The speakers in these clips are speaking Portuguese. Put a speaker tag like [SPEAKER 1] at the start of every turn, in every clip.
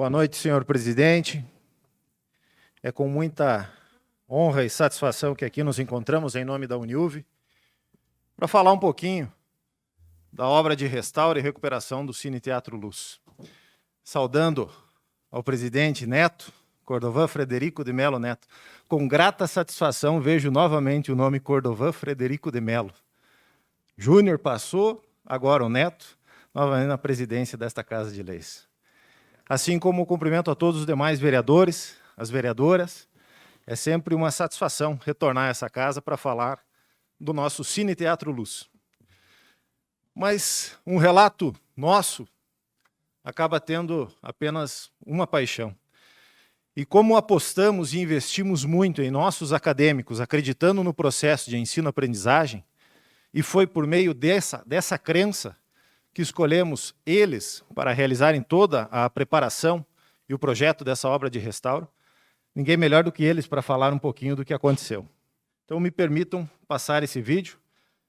[SPEAKER 1] Boa noite, senhor presidente. É com muita honra e satisfação que aqui nos encontramos em nome da Uniuv para falar um pouquinho da obra de restauro e recuperação do Cine Teatro Luz. Saudando ao presidente Neto, Cordovan Frederico de Melo Neto, com grata satisfação vejo novamente o nome Cordovan Frederico de Melo. Júnior passou, agora o Neto, novamente na presidência desta Casa de Leis. Assim como cumprimento a todos os demais vereadores, as vereadoras, é sempre uma satisfação retornar a essa casa para falar do nosso Cine Teatro Luz. Mas um relato nosso acaba tendo apenas uma paixão. E como apostamos e investimos muito em nossos acadêmicos, acreditando no processo de ensino-aprendizagem, e foi por meio dessa crença que escolhemos eles para realizarem toda a preparação e o projeto dessa obra de restauro, ninguém melhor do que eles para falar um pouquinho do que aconteceu. Então me permitam passar esse vídeo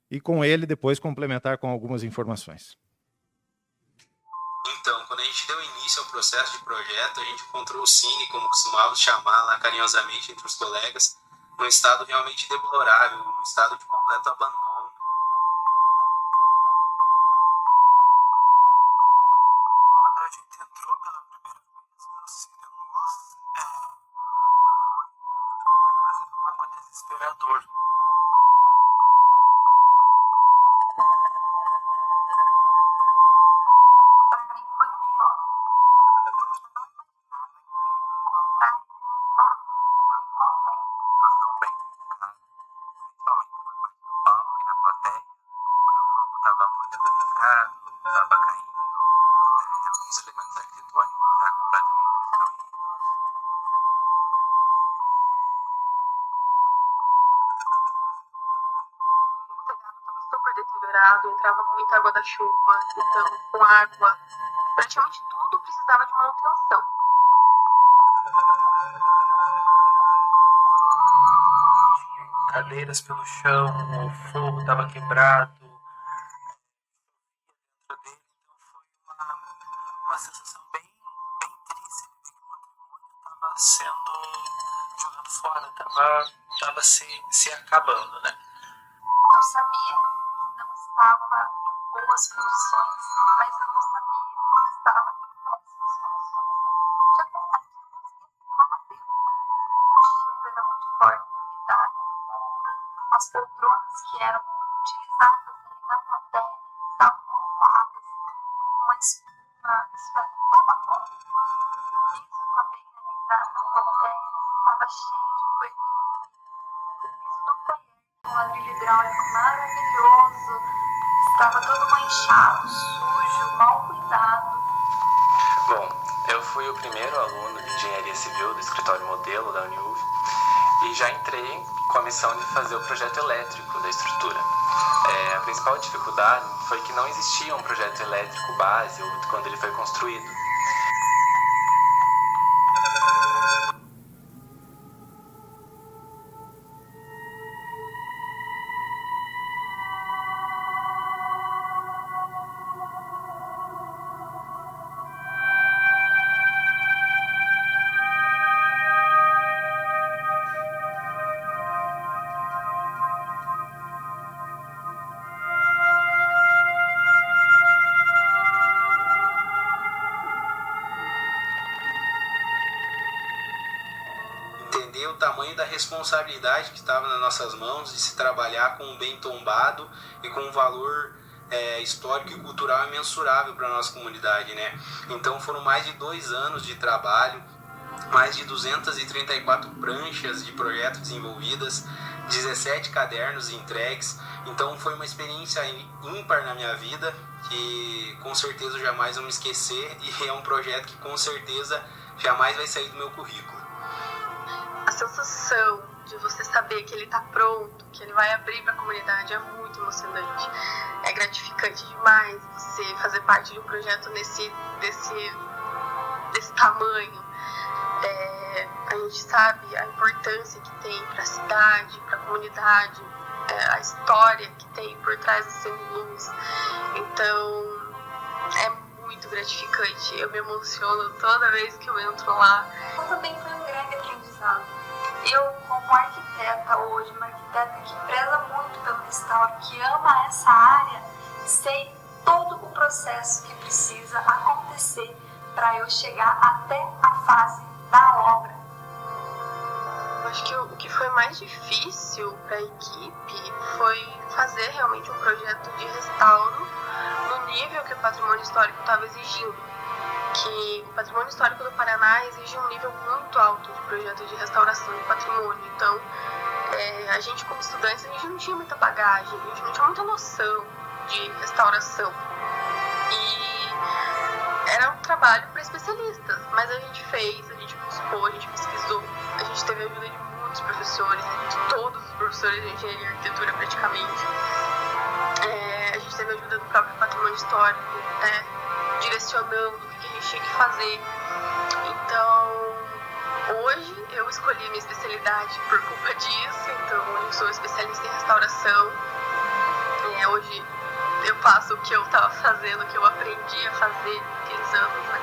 [SPEAKER 1] e com ele depois complementar com algumas informações.
[SPEAKER 2] Então, quando a gente deu início ao processo de projeto, a gente encontrou o Cine, como costumávamos chamar lá carinhosamente entre os colegas, num estado realmente deplorável, num estado de completo abandono. Quando a gente entrou pela primeira vez no Cine Luz, foi um pouco desesperador. Entrava muita água da chuva, então com água, praticamente tudo precisava de manutenção. Tinha cadeiras pelo chão, o fogo estava quebrado. Então foi uma sensação bem triste de que o patrimônio estava sendo jogado fora, estava se acabando, né? Eu sabia estava em boas condições, mas eu não sabia que estava em péssimas condições. Já que eu não conseguia ficar lá dentro. O cheiro era muito forte, a umidade, as poltronas que eram utilizadas ali na plateia estavam mofadas, uma espuma, estava bom. Isso também ali na plateia estava cheio de coisa. O piso do foyer, um ladrilho hidráulico maravilhoso. Estava todo manchado, sujo, mal cuidado. Bom, eu fui o primeiro aluno de Engenharia Civil do Escritório Modelo da Uniuv e já entrei com a missão de fazer o projeto elétrico da estrutura. A principal dificuldade foi que não existia um projeto elétrico base quando ele foi construído. O tamanho da responsabilidade que estava nas nossas mãos de se trabalhar com um bem tombado e com um valor histórico e cultural imensurável para a nossa comunidade, né? Então foram mais de 2 anos de trabalho, mais de 234 pranchas de projeto desenvolvidas, 17 cadernos entregues. Então foi uma experiência ímpar na minha vida que com certeza eu jamais vou me esquecer e é um projeto que com certeza jamais vai sair do meu currículo. A sensação de você saber que ele está pronto, que ele vai abrir para a comunidade é muito emocionante. É gratificante demais você fazer parte de um projeto desse tamanho. A gente sabe a importância que tem para a cidade, para a comunidade, a história que tem por trás do Cine Luz. Então, é muito
[SPEAKER 3] muito gratificante. Eu me emociono toda vez que eu entro lá.
[SPEAKER 4] Também foi um grande aprendizado. Eu, como arquiteta hoje, uma arquiteta que preza muito pelo restauro, que ama essa área, sei todo o processo que precisa acontecer para eu chegar até a fase da obra.
[SPEAKER 3] Acho que o que foi mais difícil para a equipe foi fazer realmente um projeto de restauro no nível que o patrimônio histórico estava exigindo. Que o patrimônio histórico do Paraná exige um nível muito alto de projeto de restauração de patrimônio. Então, a gente como estudantes, a gente não tinha muita bagagem, a gente não tinha muita noção de restauração. E era um trabalho para especialistas, mas a gente fez, a gente buscou, a gente pesquisou, a gente teve a ajuda de muitos professores, de todos os professores de engenharia e arquitetura praticamente. A gente teve a ajuda do próprio patrimônio histórico, direcionando o que a gente tinha que fazer. Então, hoje eu escolhi minha especialidade por culpa disso, então eu sou especialista em restauração. Hoje eu faço o que eu estava fazendo, o que eu aprendi a fazer naqueles anos, né?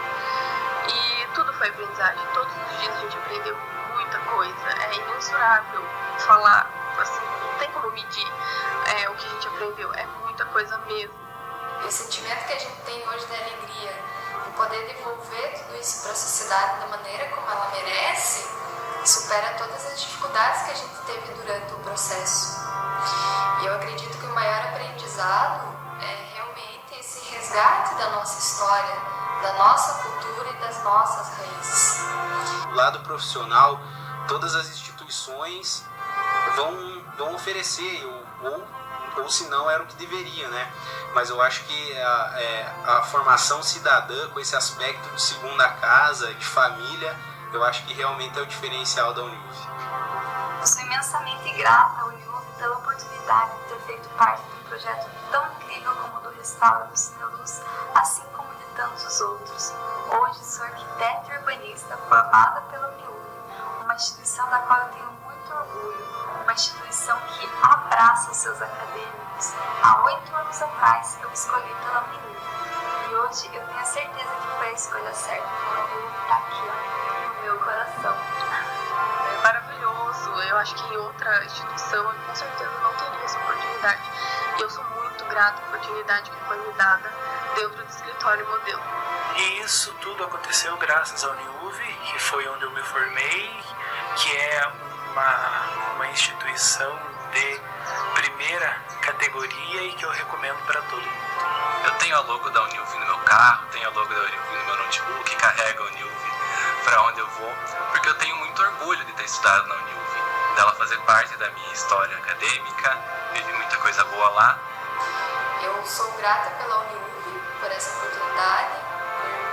[SPEAKER 3] E tudo foi aprendizagem, todos os dias a gente aprendeu muita coisa, é imensurável falar, assim, não tem como medir o que a gente aprendeu, é muita coisa mesmo.
[SPEAKER 4] E o sentimento que a gente tem hoje de alegria, de poder devolver tudo isso para a sociedade da maneira como ela merece, supera todas as dificuldades que a gente teve durante o processo. E eu acredito que o maior aprendizado é realmente esse resgate da nossa história, da nossa cultura e das nossas raízes.
[SPEAKER 5] Do lado profissional, todas as instituições vão oferecer, ou se não era o que deveria, né? Mas eu acho que a formação cidadã, com esse aspecto de segunda casa, de família, eu acho que realmente é o diferencial da Uniuv.
[SPEAKER 4] Eu sou imensamente grata à Uniuv pela oportunidade de ter feito parte de um projeto tão incrível como o do restauro do Cine Luz, assim como de tantos outros. Hoje sou arquiteta e urbanista formada pela Uniuv, uma instituição da qual eu tenho muito orgulho, uma instituição que abraça os seus acadêmicos. Há 8 anos atrás eu escolhi pela Uniuv e hoje eu tenho a certeza que foi a escolha certa. A Uniuv está aqui, ó, no meu coração.
[SPEAKER 3] É maravilhoso, eu acho que em outra instituição eu com certeza não teria essa oportunidade. E eu sou muito grata à oportunidade que foi me dada dentro do escritório modelo.
[SPEAKER 2] E isso tudo aconteceu graças à Uniuv, que foi onde eu me formei, que é uma instituição de primeira categoria e que eu recomendo para todo mundo.
[SPEAKER 6] Eu tenho a logo da Uniuv no meu carro, tenho a logo da Uniuv no meu notebook, carrego a Uniuv para onde eu vou, porque eu tenho muito orgulho de ter estudado na Uniuv, dela fazer parte da minha história acadêmica, vivi muita coisa boa lá.
[SPEAKER 4] Eu sou grata pela Uniuv, por essa oportunidade,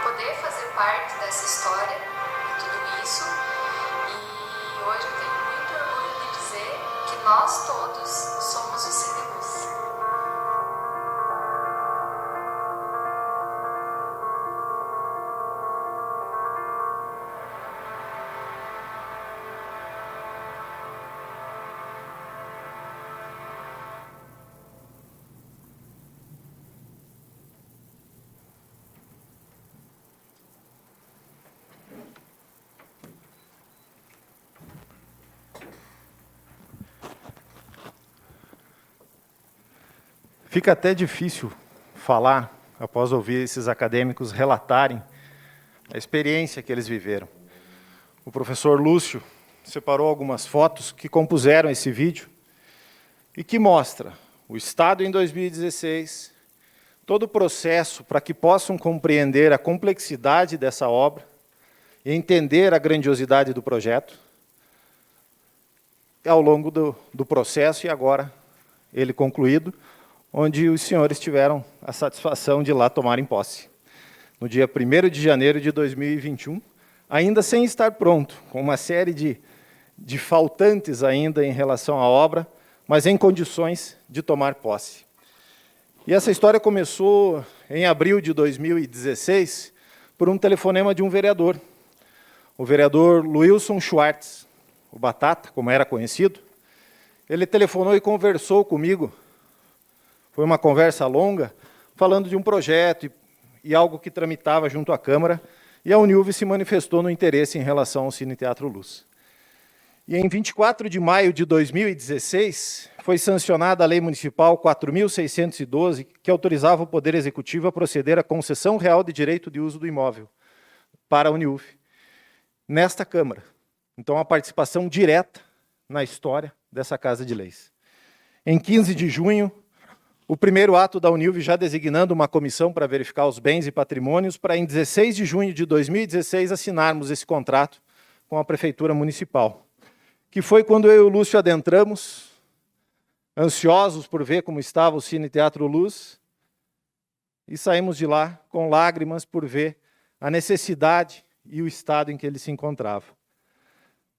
[SPEAKER 4] por poder fazer parte dessa história e tudo isso. E hoje eu tenho muito orgulho de dizer que nós todos somos o Cine Luz.
[SPEAKER 1] Fica até difícil falar, após ouvir esses acadêmicos relatarem a experiência que eles viveram. O professor Lúcio separou algumas fotos que compuseram esse vídeo e que mostra o Estado em 2016, todo o processo para que possam compreender a complexidade dessa obra e entender a grandiosidade do projeto ao longo do processo e agora ele concluído, onde os senhores tiveram a satisfação de lá tomarem posse. No dia 1º de janeiro de 2021, ainda sem estar pronto, com uma série de faltantes ainda em relação à obra, mas em condições de tomar posse. E essa história começou em abril de 2016, por um telefonema de um vereador, o vereador Luilson Schwartz, o Batata, como era conhecido. Ele telefonou e conversou comigo. Foi uma conversa longa, falando de um projeto e algo que tramitava junto à Câmara, e a Uniuv se manifestou no interesse em relação ao Cine Teatro Luz. E em 24 de maio de 2016, foi sancionada a Lei Municipal 4.612, que autorizava o Poder Executivo a proceder à concessão real de direito de uso do imóvel para a Uniuv, nesta Câmara. Então, a participação direta na história dessa Casa de Leis. Em 15 de junho, o primeiro ato da Uniuv já designando uma comissão para verificar os bens e patrimônios, para em 16 de junho de 2016 assinarmos esse contrato com a Prefeitura Municipal, que foi quando eu e o Lúcio adentramos, ansiosos por ver como estava o Cine Teatro Luz, e saímos de lá com lágrimas por ver a necessidade e o estado em que ele se encontrava.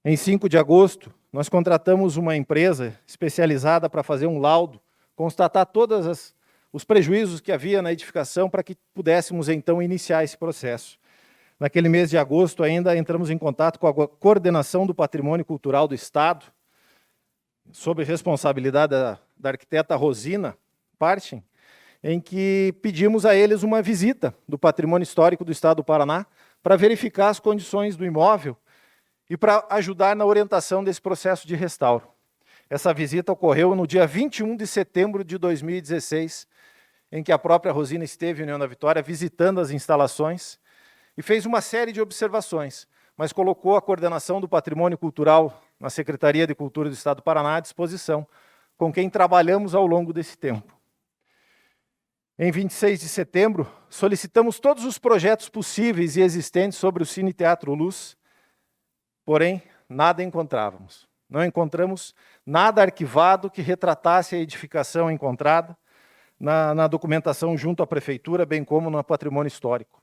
[SPEAKER 1] Em 5 de agosto, nós contratamos uma empresa especializada para fazer um laudo, constatar todos os prejuízos que havia na edificação para que pudéssemos, então, iniciar esse processo. Naquele mês de agosto, ainda entramos em contato com a Coordenação do Patrimônio Cultural do Estado, sob responsabilidade da arquiteta Rosina Partin, em que pedimos a eles uma visita do Patrimônio Histórico do Estado do Paraná para verificar as condições do imóvel e para ajudar na orientação desse processo de restauro. Essa visita ocorreu no dia 21 de setembro de 2016, em que a própria Rosina esteve em União da Vitória visitando as instalações e fez uma série de observações, mas colocou a coordenação do patrimônio cultural na Secretaria de Cultura do Estado do Paraná à disposição, com quem trabalhamos ao longo desse tempo. Em 26 de setembro, solicitamos todos os projetos possíveis e existentes sobre o Cine Teatro Luz, porém, nada encontrávamos. Não encontramos nada arquivado que retratasse a edificação encontrada na documentação junto à Prefeitura, bem como no patrimônio histórico.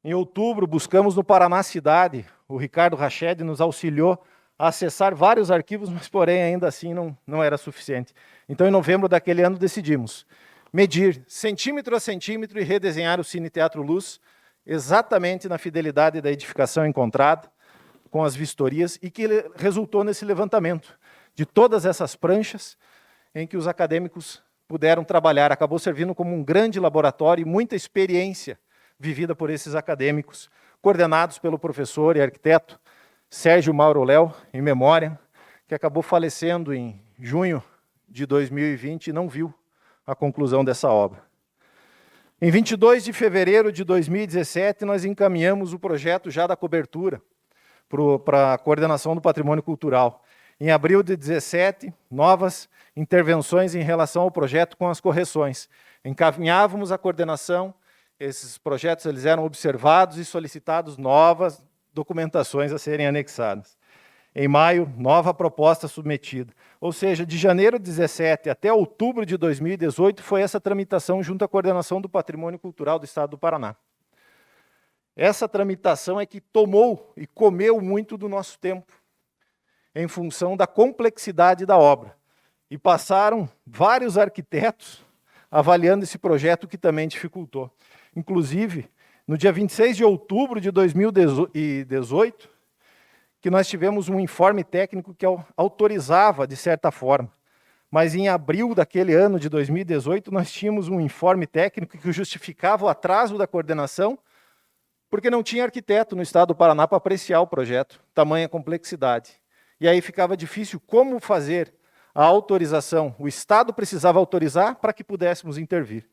[SPEAKER 1] Em outubro, buscamos no Paraná Cidade, o Ricardo Rached nos auxiliou a acessar vários arquivos, mas, porém, ainda assim não era suficiente. Então, em novembro daquele ano, decidimos medir centímetro a centímetro e redesenhar o Cine Teatro Luz exatamente na fidelidade da edificação encontrada, com as vistorias, e que resultou nesse levantamento de todas essas pranchas em que os acadêmicos puderam trabalhar. Acabou servindo como um grande laboratório e muita experiência vivida por esses acadêmicos, coordenados pelo professor e arquiteto Sérgio Mauro Léo, em memória, que acabou falecendo em junho de 2020 e não viu a conclusão dessa obra. Em 22 de fevereiro de 2017, nós encaminhamos o projeto já da cobertura para a coordenação do patrimônio cultural. Em abril de 2017, novas intervenções em relação ao projeto com as correções. Encaminhávamos a coordenação, esses projetos eles eram observados e solicitados novas documentações a serem anexadas. Em maio, nova proposta submetida. Ou seja, de janeiro de 2017 até outubro de 2018 foi essa tramitação junto à coordenação do patrimônio cultural do Estado do Paraná. Essa tramitação é que tomou e comeu muito do nosso tempo, em função da complexidade da obra. E passaram vários arquitetos avaliando esse projeto, que também dificultou. Inclusive, no dia 26 de outubro de 2018, que nós tivemos um informe técnico que autorizava, de certa forma. Mas em abril daquele ano de 2018, nós tínhamos um informe técnico que justificava o atraso da coordenação, porque não tinha arquiteto no Estado do Paraná para apreciar o projeto, tamanha complexidade. E aí ficava difícil como fazer a autorização. O Estado precisava autorizar para que pudéssemos intervir.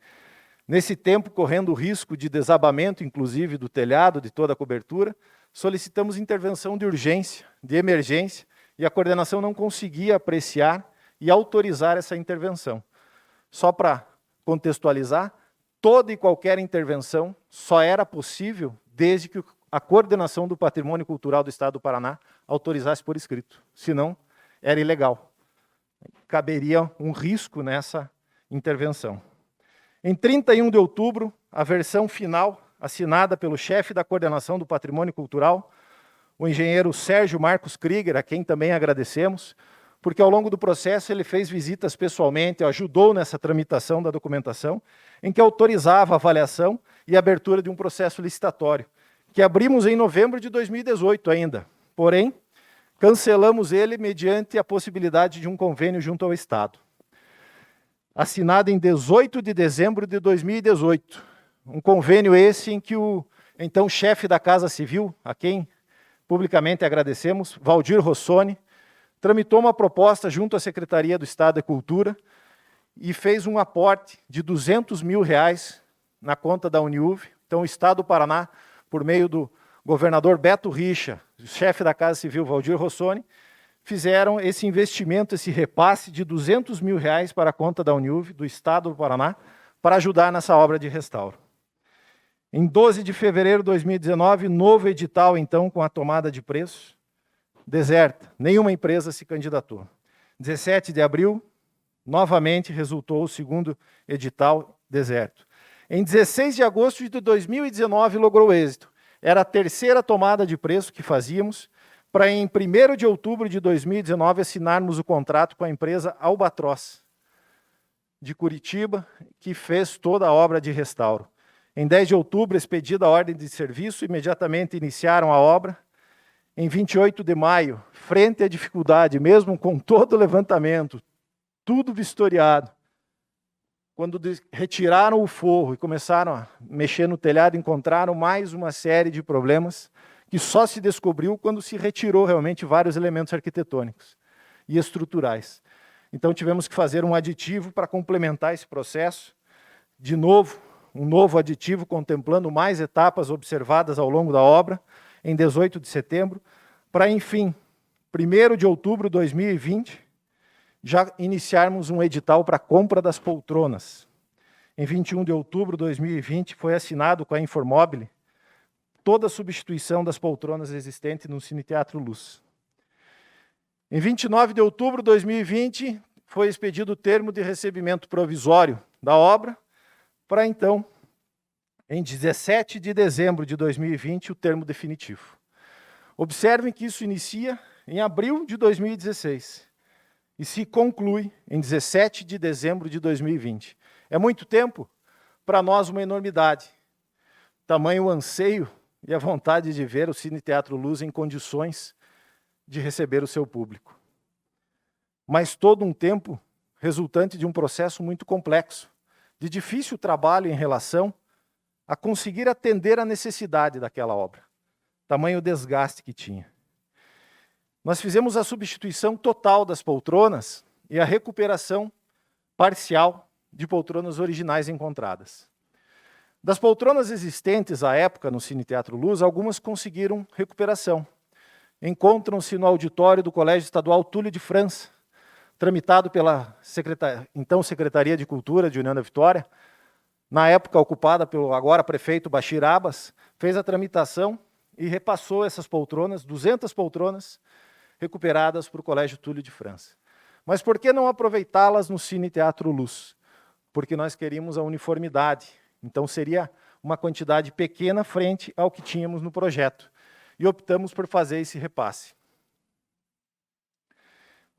[SPEAKER 1] Nesse tempo, correndo o risco de desabamento, inclusive, do telhado, de toda a cobertura, solicitamos intervenção de urgência, de emergência, e a coordenação não conseguia apreciar e autorizar essa intervenção. Só para contextualizar, toda e qualquer intervenção só era possível desde que a coordenação do patrimônio cultural do Estado do Paraná autorizasse por escrito. Senão, era ilegal. Caberia um risco nessa intervenção. Em 31 de outubro, a versão final, assinada pelo chefe da coordenação do patrimônio cultural, o engenheiro Sérgio Marcos Krieger, a quem também agradecemos, porque ao longo do processo ele fez visitas pessoalmente, ajudou nessa tramitação da documentação, em que autorizava a avaliação e a abertura de um processo licitatório, que abrimos em novembro de 2018 ainda. Porém, cancelamos ele mediante a possibilidade de um convênio junto ao Estado. Assinado em 18 de dezembro de 2018, Um convênio esse em que o então chefe da Casa Civil, a quem publicamente agradecemos, Valdir Rossoni, tramitou uma proposta junto à Secretaria do Estado de Cultura e fez um aporte de R$200 mil na conta da Uniuv. Então, o Estado do Paraná, por meio do governador Beto Richa, o chefe da Casa Civil, Valdir Rossoni, fizeram esse investimento, esse repasse de R$200 mil para a conta da Uniuv, do Estado do Paraná, para ajudar nessa obra de restauro. Em 12 de fevereiro de 2019, novo edital, então, com a tomada de preço, deserta. Nenhuma empresa se candidatou. 17 de abril, novamente, resultou o segundo edital deserto. Em 16 de agosto de 2019, logrou êxito. Era a terceira tomada de preço que fazíamos, para em 1º de outubro de 2019 assinarmos o contrato com a empresa Albatross, de Curitiba, que fez toda a obra de restauro. Em 10 de outubro, expedida a ordem de serviço, imediatamente iniciaram a obra. Em 28 de maio, frente à dificuldade, mesmo com todo o levantamento, tudo vistoriado, quando retiraram o forro e começaram a mexer no telhado, encontraram mais uma série de problemas que só se descobriu quando se retirou realmente vários elementos arquitetônicos e estruturais. Então tivemos que fazer um aditivo para complementar esse processo. De novo, um novo aditivo contemplando mais etapas observadas ao longo da obra, em 18 de setembro, para, enfim, 1º de outubro de 2020, já iniciarmos um edital para a compra das poltronas. Em 21 de outubro de 2020, foi assinado com a Informobile toda a substituição das poltronas existentes no Cine Teatro Luz. Em 29 de outubro de 2020, foi expedido o termo de recebimento provisório da obra, para então, em 17 de dezembro de 2020, o termo definitivo. Observem que isso inicia em abril de 2016 e se conclui em 17 de dezembro de 2020. É muito tempo? Para nós, uma enormidade. Tamanho o anseio e a vontade de ver o Cine Teatro Luz em condições de receber o seu público. Mas todo um tempo resultante de um processo muito complexo, de difícil trabalho em relação a conseguir atender a necessidade daquela obra. Tamanho o desgaste que tinha. Nós fizemos a substituição total das poltronas e a recuperação parcial de poltronas originais encontradas. Das poltronas existentes à época no Cine Teatro Luz, algumas conseguiram recuperação. Encontram-se no auditório do Colégio Estadual Túlio de França, tramitado pela então Secretaria de Cultura de União da Vitória, na época ocupada pelo agora prefeito Bashir Abbas, fez a tramitação e repassou essas poltronas, 200 poltronas, recuperadas para o Colégio Túlio de França. Mas por que não aproveitá-las no Cine Teatro Luz? Porque nós queríamos a uniformidade. Então seria uma quantidade pequena frente ao que tínhamos no projeto. E optamos por fazer esse repasse.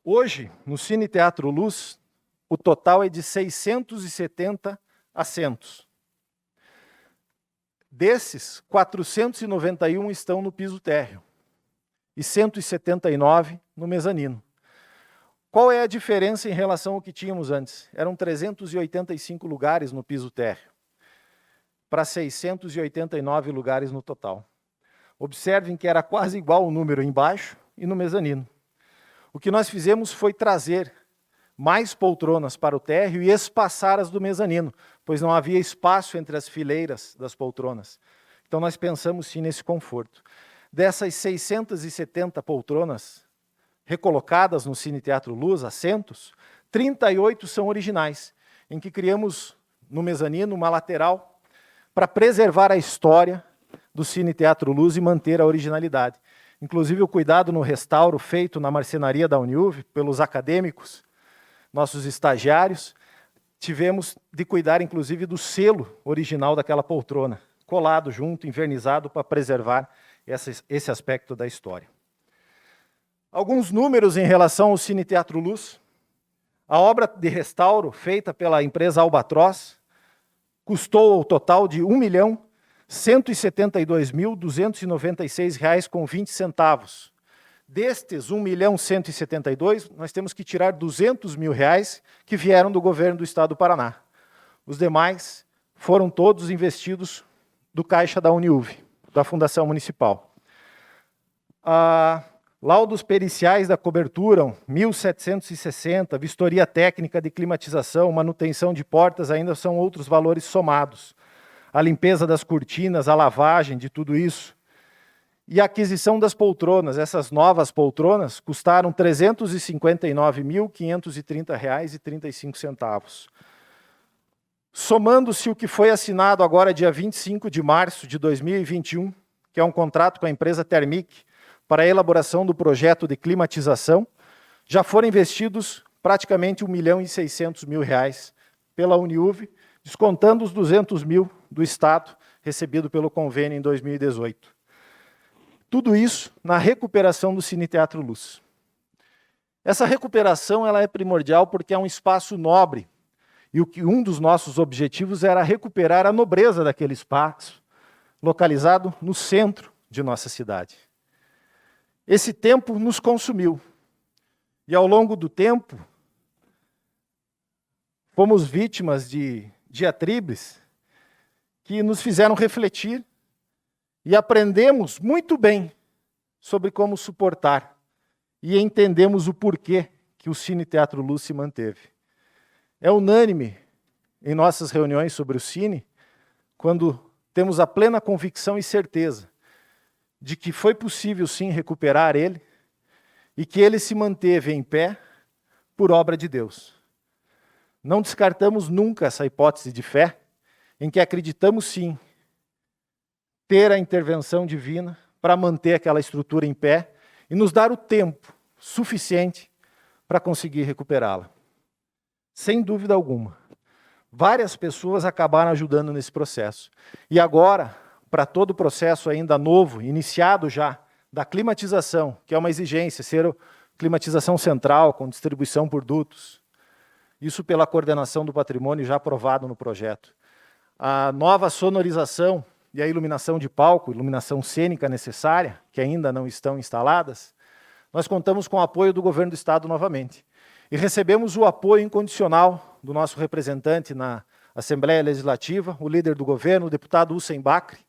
[SPEAKER 1] Hoje, no Cine Teatro Luz, o total é de 670 assentos. Desses, 491 estão no piso térreo e 179 no mezanino. Qual é a diferença em relação ao que tínhamos antes? Eram 385 lugares no piso térreo, para 689 lugares no total. Observem que era quase igual o número embaixo e no mezanino. O que nós fizemos foi trazer mais poltronas para o térreo e espaçar as do mezanino, pois não havia espaço entre as fileiras das poltronas. Então nós pensamos sim nesse conforto. Dessas 670 poltronas recolocadas no Cine Teatro Luz, assentos, 38 são originais, em que criamos no mezanino uma lateral para preservar a história do Cine Teatro Luz e manter a originalidade. Inclusive o cuidado no restauro feito na marcenaria da Uniuv, pelos acadêmicos, nossos estagiários, tivemos de cuidar inclusive do selo original daquela poltrona, colado junto, invernizado, para preservar esse aspecto da história. Alguns números em relação ao Cine Teatro Luz. A obra de restauro feita pela empresa Albatross custou o total de R$ 1.172.296,20. Destes R$ 1.172.000, nós temos que tirar R$ 200 mil que vieram do governo do Estado do Paraná. Os demais foram todos investidos do caixa da Uniuv, da Fundação Municipal. Laudos periciais da cobertura, 1.760, vistoria técnica de climatização, manutenção de portas, ainda são outros valores somados. A limpeza das cortinas, a lavagem de tudo isso. E a aquisição das poltronas, essas novas poltronas, custaram R$ 359.530,35. Somando-se o que foi assinado agora, dia 25 de março de 2021, que é um contrato com a empresa Thermic para a elaboração do projeto de climatização, já foram investidos praticamente R$ 1.600.000 pela Uniuv, descontando os 200 mil do Estado recebido pelo convênio em 2018. Tudo isso na recuperação do Cine Teatro Luz. Essa recuperação ela é primordial porque é um espaço nobre, e um dos nossos objetivos era recuperar a nobreza daquele espaço, localizado no centro de nossa cidade. Esse tempo nos consumiu, e ao longo do tempo, fomos vítimas de diatribes que nos fizeram refletir e aprendemos muito bem sobre como suportar e entendemos o porquê que o Cine Teatro Luz se manteve. É unânime em nossas reuniões sobre o Cine, quando temos a plena convicção e certeza de que foi possível sim recuperar ele e que ele se manteve em pé por obra de Deus. Não descartamos nunca essa hipótese de fé, em que acreditamos sim ter a intervenção divina para manter aquela estrutura em pé e nos dar o tempo suficiente para conseguir recuperá-la. Sem dúvida alguma. Várias pessoas acabaram ajudando nesse processo. E agora, para todo o processo ainda novo, iniciado já, da climatização, que é uma exigência, ser climatização central, com distribuição por dutos, isso pela coordenação do patrimônio já aprovado no projeto. A nova sonorização e a iluminação de palco, iluminação cênica necessária, que ainda não estão instaladas, nós contamos com o apoio do governo do Estado novamente. E recebemos o apoio incondicional do nosso representante na Assembleia Legislativa, o líder do governo, o deputado Hussein Bakri,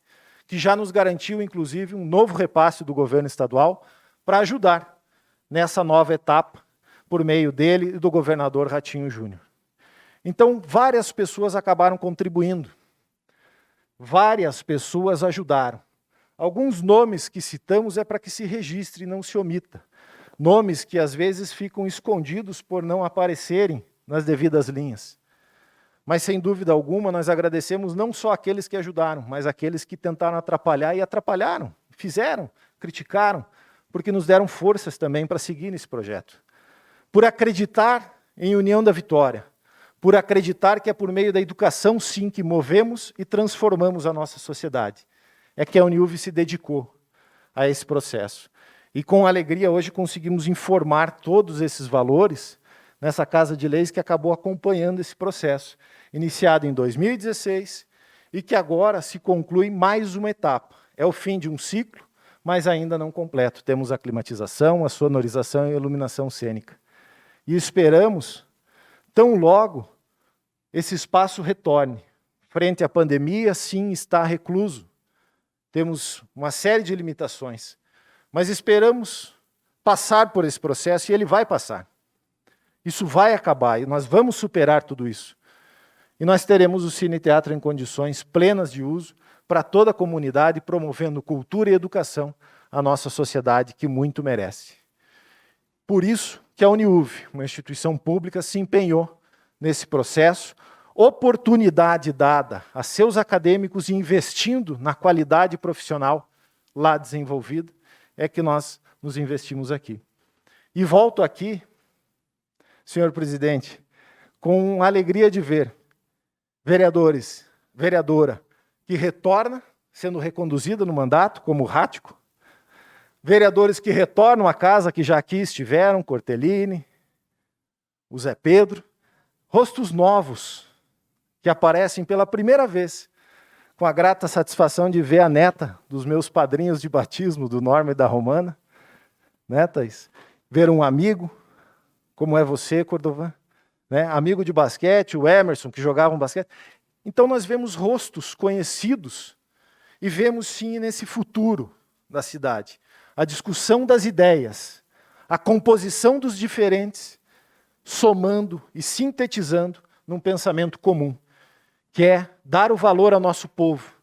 [SPEAKER 1] que já nos garantiu, inclusive, um novo repasse do governo estadual para ajudar nessa nova etapa, por meio dele e do governador Ratinho Júnior. Então, várias pessoas acabaram contribuindo. Várias pessoas ajudaram. Alguns nomes que citamos é para que se registre e não se omita. Nomes que às vezes ficam escondidos por não aparecerem nas devidas linhas. Mas, sem dúvida alguma, nós agradecemos não só aqueles que ajudaram, mas aqueles que tentaram atrapalhar e atrapalharam, fizeram, criticaram, porque nos deram forças também para seguir nesse projeto. Por acreditar em união da vitória, por acreditar que é por meio da educação, sim, que movemos e transformamos a nossa sociedade. É que a Uniuv se dedicou a esse processo. E com alegria hoje conseguimos informar todos esses valores nessa Casa de Leis que acabou acompanhando esse processo, iniciado em 2016 e que agora se conclui mais uma etapa. É o fim de um ciclo, mas ainda não completo. Temos a climatização, a sonorização e a iluminação cênica. E esperamos, tão logo, esse espaço retorne. Frente à pandemia, sim, está recluso. Temos uma série de limitações, mas esperamos passar por esse processo e ele vai passar. Isso vai acabar e nós vamos superar tudo isso. E nós teremos o Cine Teatro em condições plenas de uso para toda a comunidade, promovendo cultura e educação à nossa sociedade, que muito merece. Por isso que a Uniuv, uma instituição pública, se empenhou nesse processo, oportunidade dada a seus acadêmicos e investindo na qualidade profissional lá desenvolvida, é que nós nos investimos aqui. E volto aqui, senhor presidente, com alegria de ver vereadores, vereadora, que retorna, sendo reconduzida no mandato, como Rático, vereadores que retornam à casa que já aqui estiveram, Cortellini, o Zé Pedro, rostos novos, que aparecem pela primeira vez, com a grata satisfação de ver a neta dos meus padrinhos de batismo, do Norma e da Romana, né, Thaís? Ver um amigo, como é você, Cordovan, né? Amigo de basquete, o Emerson, que jogava um basquete. Então nós vemos rostos conhecidos e vemos sim nesse futuro da cidade. A discussão das ideias, a composição dos diferentes, somando e sintetizando num pensamento comum, que é dar o valor ao nosso povo,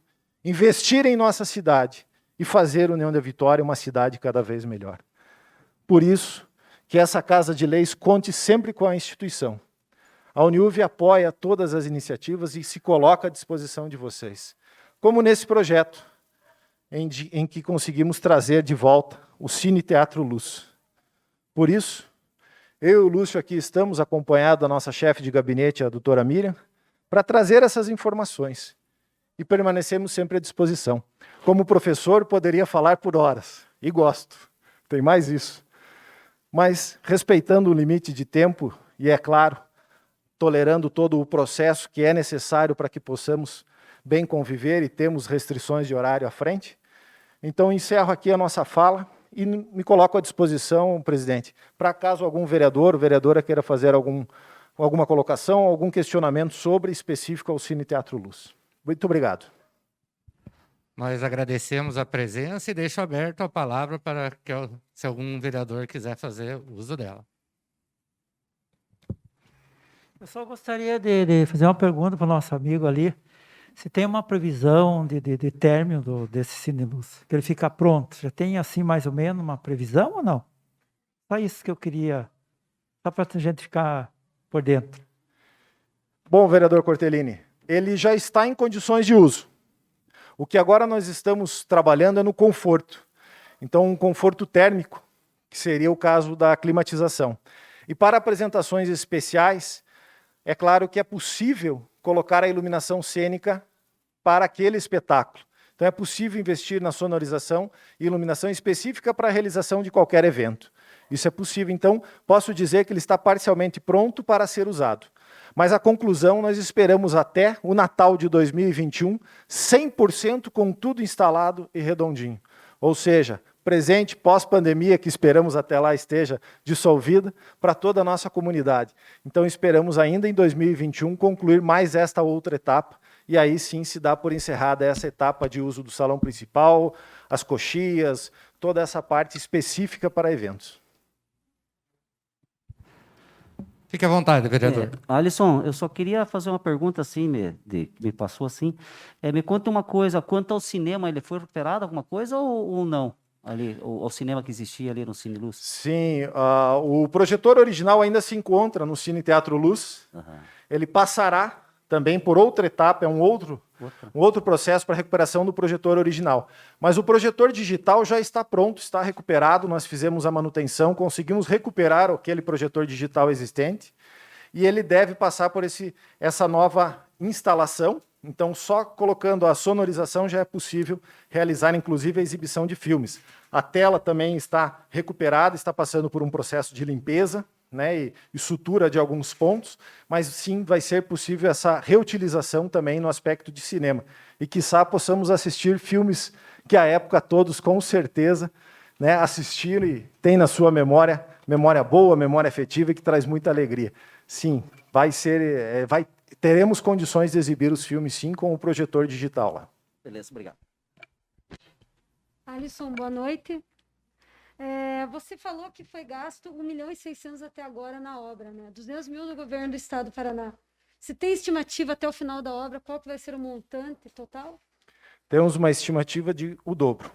[SPEAKER 1] investir em nossa cidade e fazer União da Vitória uma cidade cada vez melhor. Por isso que essa Casa de Leis conte sempre com a instituição. A Uniuv apoia todas as iniciativas e se coloca à disposição de vocês. Como nesse projeto, em que conseguimos trazer de volta o Cine Teatro Luz. Por isso, eu e o Lúcio aqui estamos acompanhados da nossa chefe de gabinete, a doutora Miriam, para trazer essas informações. E permanecemos sempre à disposição. Como professor, poderia falar por horas, e gosto, tem mais isso. Mas respeitando o limite de tempo, e é claro, tolerando todo o processo que é necessário para que possamos bem conviver e temos restrições de horário à frente. Então, encerro aqui a nossa fala e me coloco à disposição, presidente, para caso algum vereador ou vereadora queira fazer alguma colocação, algum questionamento sobre específico ao Cine Teatro Luz. Muito obrigado.
[SPEAKER 7] Nós agradecemos a presença e deixo aberto a palavra para que, se algum vereador quiser fazer uso dela.
[SPEAKER 8] Eu só gostaria de fazer uma pergunta para o nosso amigo ali. Se tem uma previsão de término desse Cine Luz, que ele fica pronto. Já tem, assim, mais ou menos, uma previsão ou não? Só isso que eu queria, só para a gente ficar por dentro.
[SPEAKER 1] Bom, vereador Cortellini, ele já está em condições de uso. O que agora nós estamos trabalhando é no conforto. Então, um conforto térmico, que seria o caso da climatização. E para apresentações especiais, é claro que é possível colocar a iluminação cênica para aquele espetáculo. Então é possível investir na sonorização e iluminação específica para a realização de qualquer evento. Isso é possível, então posso dizer que ele está parcialmente pronto para ser usado. Mas a conclusão nós esperamos até o Natal de 2021, 100% com tudo instalado e redondinho. Ou seja, presente pós-pandemia, que esperamos até lá esteja dissolvida, para toda a nossa comunidade. Então esperamos ainda em 2021 concluir mais esta outra etapa, e aí sim se dá por encerrada essa etapa de uso do salão principal, as coxias, toda essa parte específica para eventos.
[SPEAKER 7] Fique à vontade, vereador.
[SPEAKER 9] Alisson, eu só queria fazer uma pergunta assim, me passou assim. Me conta uma coisa, quanto ao cinema, ele foi recuperado alguma coisa ou não? Ali, o cinema que existia ali no Cine Luz?
[SPEAKER 1] Sim, o projetor original ainda se encontra no Cine Teatro Luz. Uhum. Ele passará também por outra etapa, é um outro processo para a recuperação do projetor original. Mas o projetor digital já está pronto, está recuperado, nós fizemos a manutenção, conseguimos recuperar aquele projetor digital existente, e ele deve passar por essa nova instalação. Então, só colocando a sonorização já é possível realizar, inclusive, a exibição de filmes. A tela também está recuperada, está passando por um processo de limpeza, né, e sutura de alguns pontos, mas sim vai ser possível essa reutilização também no aspecto de cinema. E, quiçá, possamos assistir filmes que, à época, todos, com certeza, né, assistiram e tem na sua memória boa, memória afetiva, que traz muita alegria. Sim, teremos condições de exibir os filmes, sim, com o projetor digital lá.
[SPEAKER 9] Beleza, obrigado.
[SPEAKER 10] Alisson, boa noite. Você falou que foi gasto 1.600.000 até agora na obra, né? 200 mil do governo do estado do Paraná. Se tem estimativa até o final da obra, qual que vai ser o montante total? Temos uma estimativa de o dobro.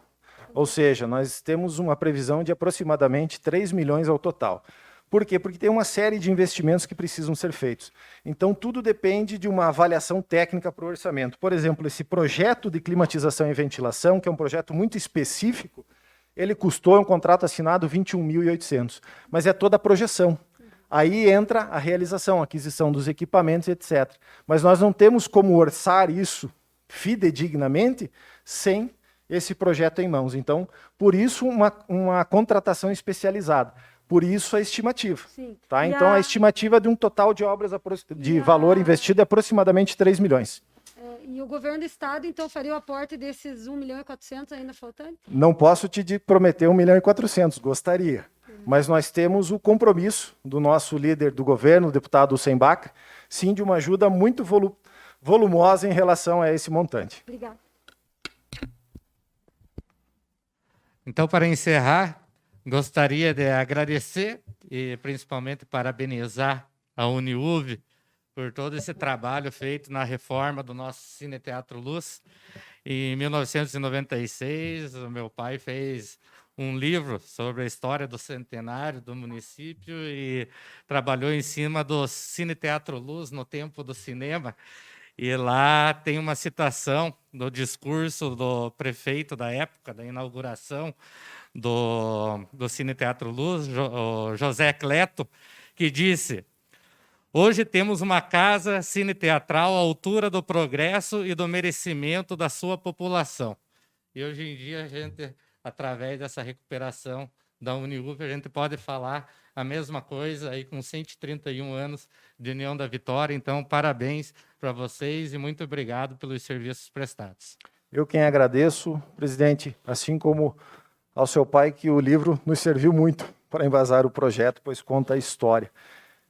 [SPEAKER 10] Ou seja, nós temos uma previsão de aproximadamente 3 milhões ao total. Por quê? Porque tem uma série de investimentos que precisam ser feitos. Então, tudo depende de uma avaliação técnica para o orçamento. Por exemplo, esse projeto de climatização e ventilação, que é um projeto muito específico, ele custou, um contrato assinado, 21.800. Mas é toda a projeção. Aí entra a realização, a aquisição dos equipamentos, etc. Mas nós não temos como orçar isso fidedignamente sem esse projeto em mãos. Então, por isso, uma contratação especializada. Por isso, a estimativa. Tá? Então, a estimativa de um total de obras de valor investido é aproximadamente 3 milhões. E o governo do estado, então, faria o aporte desses 1.400.000 ainda faltante? Não posso te prometer 1.400.000, gostaria. Mas nós temos o compromisso do nosso líder do governo, o deputado Sembaca, sim, de uma ajuda muito
[SPEAKER 1] volumosa em relação a esse montante.
[SPEAKER 10] Obrigada.
[SPEAKER 7] Então, para encerrar, gostaria de agradecer e principalmente parabenizar a Uniuv por todo esse trabalho feito na reforma do nosso Cine Teatro Luz. Em 1996, o meu pai fez um livro sobre a história do centenário do município e trabalhou em cima do Cine Teatro Luz no tempo do cinema. E lá tem uma citação do discurso do prefeito da época, da inauguração do Cine Teatro Luz, José Cleto, que disse: hoje temos uma casa cine-teatral à altura do progresso e do merecimento da sua população. E hoje em dia, a gente, através dessa recuperação da Uniuv, a gente pode falar a mesma coisa aí com 131 anos de União da Vitória. Então, parabéns para vocês e muito obrigado pelos serviços prestados.
[SPEAKER 1] Eu quem agradeço, presidente, assim como ao seu pai, que o livro nos serviu muito para embasar o projeto, pois conta a história.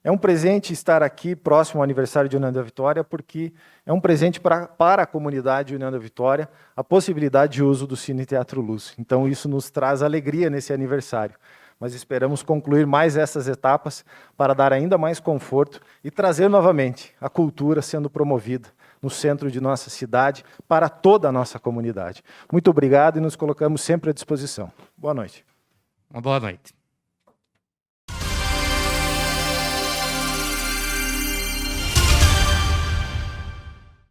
[SPEAKER 1] É um presente estar aqui próximo ao aniversário de União da Vitória, porque é um presente para a comunidade União da Vitória, a possibilidade de uso do Cine Teatro Luz. Então, isso nos traz alegria nesse aniversário. Mas esperamos concluir mais essas etapas para dar ainda mais conforto e trazer novamente a cultura sendo promovida no centro de nossa cidade para toda a nossa comunidade. Muito obrigado e nos colocamos sempre à disposição. Boa noite.
[SPEAKER 7] Uma boa noite.